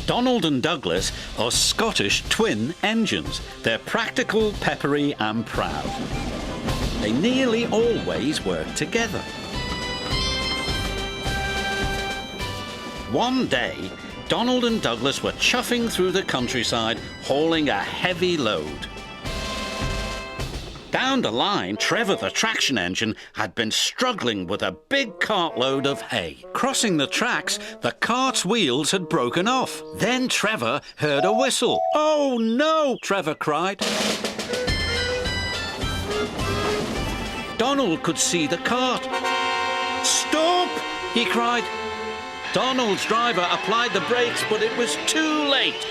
Donald and Douglas are Scottish twin engines. They're practical, peppery and proud. They nearly always work together. One day, Donald and Douglas were chuffing through the countryside, hauling a heavy load. Down the line, Trevor the traction engine had been struggling with a big cartload of hay. Crossing the tracks, the cart's wheels had broken off. Then Trevor heard a whistle. "Oh no!" Trevor cried. Donald could see the cart. "Stop!" he cried. Donald's driver applied the brakes, but it was too late.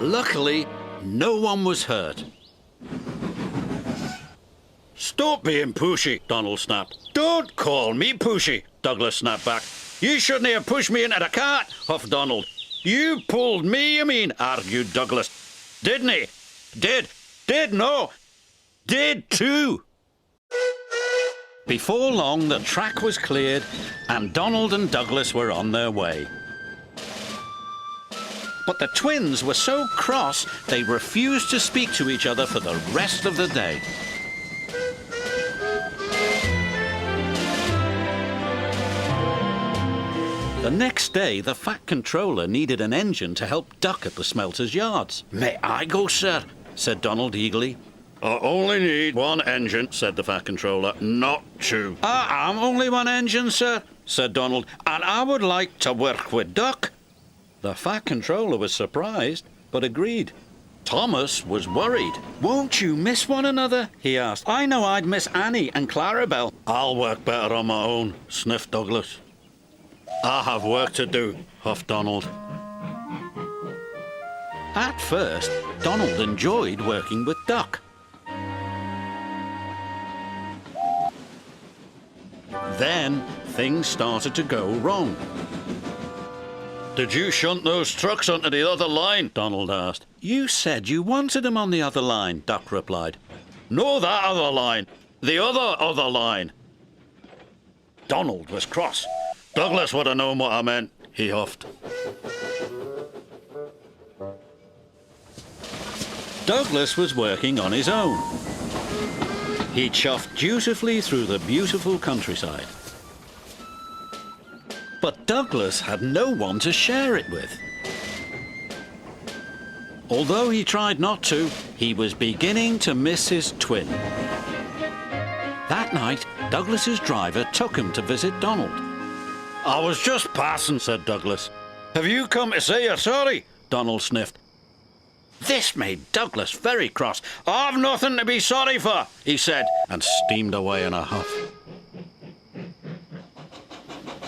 Luckily, no one was hurt. "Stop being pushy," Donald snapped. "Don't call me pushy," Douglas snapped back. "You shouldn't have pushed me into the cart," huffed Donald. "You pulled me, you mean," argued Douglas. "Didn't he?" Did, no. Did too." Before long, the track was cleared and Donald and Douglas were on their way. But the twins were so cross they refused to speak to each other for the rest of the day. The next day, the Fat Controller needed an engine to help Duck at the smelter's yards. "May I go, sir?" said Donald eagerly. "I only need one engine," said the Fat Controller, "not two." "I am only one engine, sir," said Donald, "and I would like to work with Duck." The Fat Controller was surprised, but agreed. Thomas was worried. "Won't you miss one another?" he asked. "I know I'd miss Annie and Clarabelle." "I'll work better on my own," sniffed Douglas. "I have work to do," huffed Donald. At first, Donald enjoyed working with Duck. Then, things started to go wrong. "Did you shunt those trucks onto the other line?" Donald asked. "You said you wanted them on the other line," Duck replied. "No, that other line. The other line." Donald was cross. "Douglas would have known what I meant," he huffed. Douglas was working on his own. He chuffed dutifully through the beautiful countryside. But Douglas had no one to share it with. Although he tried not to, he was beginning to miss his twin. That night, Douglas's driver took him to visit Donald. "I was just passing," said Douglas. "Have you come to say you're sorry?" Donald sniffed. This made Douglas very cross. "I've nothing to be sorry for," he said, and steamed away in a huff.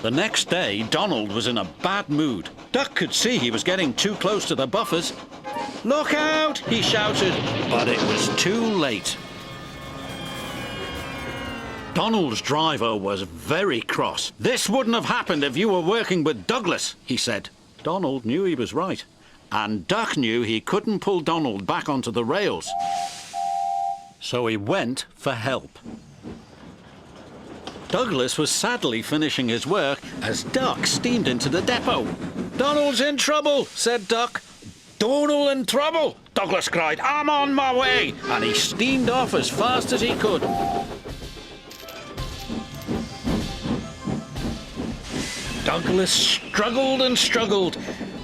The next day, Donald was in a bad mood. Duck could see he was getting too close to the buffers. "Look out!" he shouted, but it was too late. Donald's driver was very cross. "This wouldn't have happened if you were working with Douglas," he said. Donald knew he was right, and Duck knew he couldn't pull Donald back onto the rails. So he went for help. Douglas was sadly finishing his work as Duck steamed into the depot. "Donald's in trouble," said Duck. "Donald in trouble!" Douglas cried. "I'm on my way!" And he steamed off as fast as he could. Douglas struggled and struggled.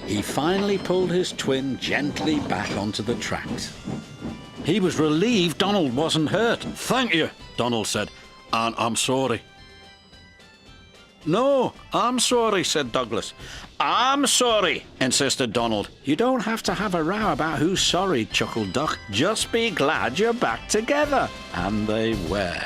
He finally pulled his twin gently back onto the tracks. He was relieved Donald wasn't hurt. "Thank you," Donald said, "and I'm sorry." "No, I'm sorry," said Douglas. "I'm sorry," insisted Donald. "You don't have to have a row about who's sorry," chuckled Duck. "Just be glad you're back together." And they were.